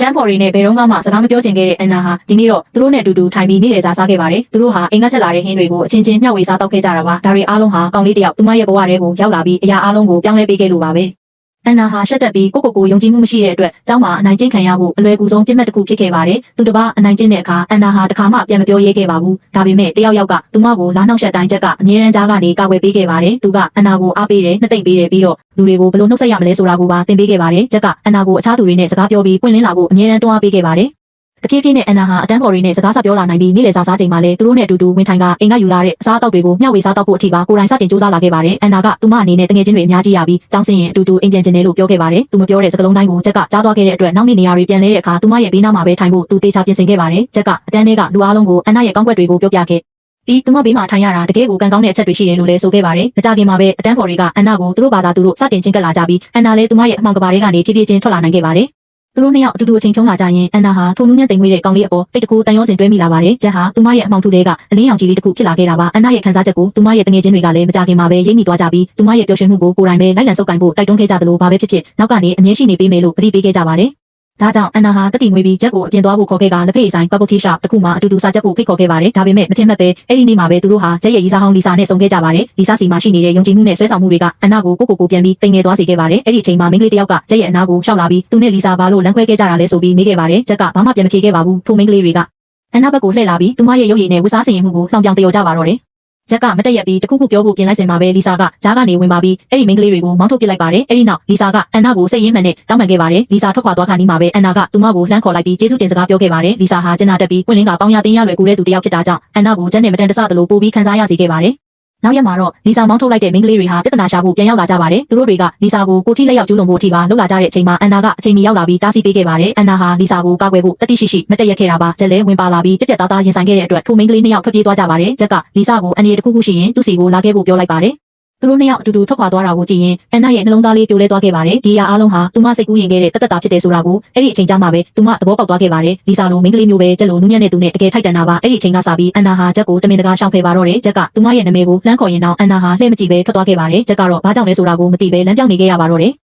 တန်းဖော်တွေနဲ့ဘယ်တော့မှစကားမပြောချင်ခဲ့တဲ့အန်နာဟာဒီနေ့တော့သူတို့နဲ့အတူတူထိုင်ပြီးနေ့လည်စာစားခဲ့ပါတယ်သူတို့ဟာအိမ်ကချက်လာတဲ့ဟင်းတွေကိုအချင်းချင်းမျှဝေစားတောက်ခဲ့ကြတာပါဒါတွေအားလုံးဟာကောင်လေးတယောက်သူမရဲ့ဘဝတွေကိုရောက်လာပြီးအရာအားလုံးကိုပြောင်းလဲပေးခဲ့လို့ပါပဲအန်နာဟာရှက်တက်ပြီးကိုယုံကြည်မှုမရှိတဲ့အတွက်ကျောင်းမှာအနိုင်ကျင့်ခံရဖို့အလွယ်ကူဆုံးပြစ်မှတ်တစ်ခုဖြစ်ခဲ့ပါတယ်။သူတစ်ပါးအနိုင်ကျင့်တဲ့အခါအန်နာဟာတခါမှပြန်မပြောရဲခဲ့ပါဘူး။ဒါပေမဲ့တယောက်ကသူမကိုလာနှောက်ယှက်တိုင်းချက်ကအမြဲတမ်းကြားကနေကာကွယ်ပေးခဲ့ပါတယ်။သူကအန်နာကိုအားပေးတယ်နှစ်သိမ့်ပေးတယ်ပြီးတော့လူတွေကိုဘယ်လိုနှုတ်ဆက်ရမလဲဆိုတာကိုပါသင်ပေးခဲ့ပါတယ်။ချက်ကအန်နာကိုအခြားသူတွေနဲ့စကားပြောပြီးပွင့်လင်းလာဖို့အမြဲတမ်းတွန်းအားပေးခဲ့ပါတယ်။တဖြည်းဖြည်းနဲ့အန်နာဟာအတန်းဖော်တွေနဲ့စကားဆက်ပြောလာနိုင်ပြီးနေ့လည်စာစားချိန်မှာလည်းသူတို့နဲ့အတူတူဝင်ထိုင်ကအိမ်ကယူလာတဲ့အစားအသောက်တွေကိုမျှဝေစားတောက်ဖို့အထိပါကိုယ်တိုင်စတင်စူးစမ်းလာခဲ့ပါတယ်။အန်နာကသူမအနေနဲ့တငယ်ချင်းတွေအများကြီးရပြီးကျောင်းဆင်းရင်အတူတူအိမ်ပြန်ကျင်တယ်လို့ပြောခဲ့ပါတယ်။သူမပြောတဲ့စကားလုံးတိုင်းကိုချက်ကကြားသွားခဲ့တဲ့အတွက်နောက်နေ့နေရာတွေပြန်လဲတဲ့အခါသူမရဲ့ဘေးနားမှာပဲထိုင်ဖို့သူတေချာပြင်ဆင်ခဲ့ပါတယ်။ချက်ကအတန်းထဲကလူအားလုံးကိုအန်နာရဲ့ကောင်းကွက်တွေကိုပြောပြခဲ့ပြီးသူမဘေးမှာထိုင်ရတာတကယ်ကိုကံကောင်းတဲ့အချက်တွေရှိတယ်လို့လည်းဆိုခဲ့ပါတယ်။မကြခင်မှာပဲအတန်းဖော်တွေကအန်နာကိုသူတို့ဘာသာသူတို့စတင်ချင်းကပ်လာကြပြီးအန်နာလည်းသူမရဲ့အမှောင်ကဘာတွေကနေဖြည်းဖြည်းချင်းထွက်လာနိုင်ခဲ့ပါတယ်။သူတို့နှစ်ယောက်အတူတူအချိန်ဖြုံးလာကြရင်အန်နာဟာထိုနူးညံ့တိမ်မွေးတဲ့ကောင်လေးအပေါ်တိတ်တကူတန်ရောစင်တွဲမိလာပါတယ်။ချက်ဟာသူမရဲ့အမှောင်ထုတွေကအလင်းရောင်ကြီးလေးတစ်ခုဖြစ်လာခဲ့တာပါ။အန်နာရဲ့ခံစားချက်ကိုသူမရဲ့တငယ်ချင်းတွေကလည်းမကြခင်မှာပဲရိပ်မိသွားကြပြီးသူမရဲ့ပျော်ရွှင်မှုကိုကိုယ်တိုင်ပဲလိုက်လံစုပ်ကိုင်ဖို့တိုက်တွန်းခဲ့ကြသလိုဘာပဲဖြစ်ဖြစ်နောက်ကနေအမြဲရှိနေပေးမယ်လို့အတိပေးခဲ့ကြပါတယ်။ဒါကြောင့်အန်နာဟာတတိမွေးပြီးချက်ကိုအပြင်သွားဖို့ခေါ်ခဲ့ကလက်ဖေးဆိုင် bubble tea shop တခုမှအတူတူစာချက်ဖို့ဖိတ်ခေါ်ခဲ့ပါတယ်။ဒါပေမဲ့မချင်းမက်ပဲအဲ့ဒီနေ့မှာပဲသူတို့ဟာချက်ရဲ့ရီစာဟောင်းလီစာနဲ့ဆုံခဲ့ကြပါတယ်။လီစာစီမှာရှိနေတဲ့ယုံကြည်မှုနဲ့ဆွဲဆောင်မှုတွေကအန်နာကိုပြန်ပြီးတိမ်ငယ်သွားစေခဲ့ပါတယ်။အဲ့ဒီအချိန်မှာမိန်းကလေးတစ်ယောက်ကချက်ရဲ့အနာကိုရှောက်လာပြီးသူနဲ့လီစာဘာလို့လမ်းခွဲခဲ့ကြတာလဲဆိုပြီးမေးခဲ့ပါတယ်။ချက်ကဘာမှပြန်မဖြေခဲ့ပါဘူး။ထိုမိန်းကလေးတွေကအန်နာဘက်ကိုလှည့်လာပြီးသူမရဲ့ရုပ်ရည်နဲ့ဝတ်စားဆင်ရင်မှုကိုလှောင်ပြောင်တယောကြပါတော့တယ်။ချက်ကမတက်ရက်ပြီးတခုခုပြောဖို့ပြင်လိုက်စင်မှာပဲလီစာကဂျားကနေဝင်ပါပြီးအဲ့ဒီမိန်းကလေးတွေကိုမောင်းထုတ်ပစ်လိုက်ပါတယ်။အဲ့ဒီနောက်လီစာကအန်နာကိုစိတ်ရင်းမှန်နဲ့တောင်းပန်ခဲ့ပါတယ်။လီစာထွက်ခွာသွားခါနီးမှာပဲအန်နာကသူမကိုလှမ်းခေါ်လိုက်ပြီးကျေးဇူးတင်စကားပြောခဲ့ပါတယ်။လီစာဟာကျနာတက်ပြီးပွင့်လင်းကပေါင်းရတင်းရလွယ်ကူတဲ့သူတစ်ယောက်ဖြစ်တာကြောင့်အန်နာကိုချက်နဲ့မတန်တဆသလိုပို့ပြီးခံစားရစေခဲ့ပါတယ်။နောက်ရက်မှာတော့လီစာမောင်းထုတ်လိုက်တဲ့မိန်းကလေးတွေဟာပြဿနာရှာဖို့ပြန်ရောက်လာကြပါတယ်။သူတို့တွေကလီစာကိုကိုထိလက်ရောက်ကျူးလွန်ဖို့အထိပါလှုပ်လာကြတဲ့အချိန်မှာအန်နာကအချိန်မီရောက်လာပြီးတားဆီးပေးခဲ့ပါတယ်။အန်နာဟာလီစာကိုကာကွယ်ဖို့တတိရှိမတက်ရက်ခဲ့တာပါ။ချက်လဲဝင်ပါလာပြီးပြက်သားသားရင်ဆိုင်ခဲ့တဲ့အတွက်ထိုမိန်းကလေးနှစ်ယောက်ထွက်ပြေးသွားကြပါတယ်။ချက်ကလီစာကိုအန်ရီတစ်ခုခုရှိရင်သူ့စီကိုလာခဲ့ဖို့ပြောလိုက်ပါတယ်။သူတို့နှစ်ယောက်အတူတူထွက်ခွာသွားတာကိုကြည့်ရင်အန်နာရဲ့နှလုံးသားလေးပြိုလဲသွားခဲ့ပါတယ်။ဒီအရာအားလုံးဟာသူမစိတ်ကူးရင်ခဲ့တဲ့တသက်တာဖြစ်တယ်ဆိုတာကိုအဲ့ဒီအချိန်ကြာမှပဲသူမသဘောပေါက်သွားခဲ့ပါတယ်။လီစာလိုမိန်းကလေးမျိုးပဲချက်လိုနူးညံ့တဲ့သူနဲ့တကယ်ထိုက်တန်တာပါ။အဲ့ဒီအချိန်ကစပြီးအန်နာဟာချက်ကိုတမင်တကာရှောင်ဖယ်ပါတော့တယ်။ချက်ကသူမရဲ့နာမည်ကိုလှမ်းခေါ်ရင်တော့အန်နာဟာလှည့်မကြည့်ပဲထွက်သွားခဲ့ပါတယ်။ချက်ကတော့ဘာကြောင့်လဲဆိုတာကိုမသိပဲလမ်းပြောင်းနေခဲ့ရပါတော့တယ်။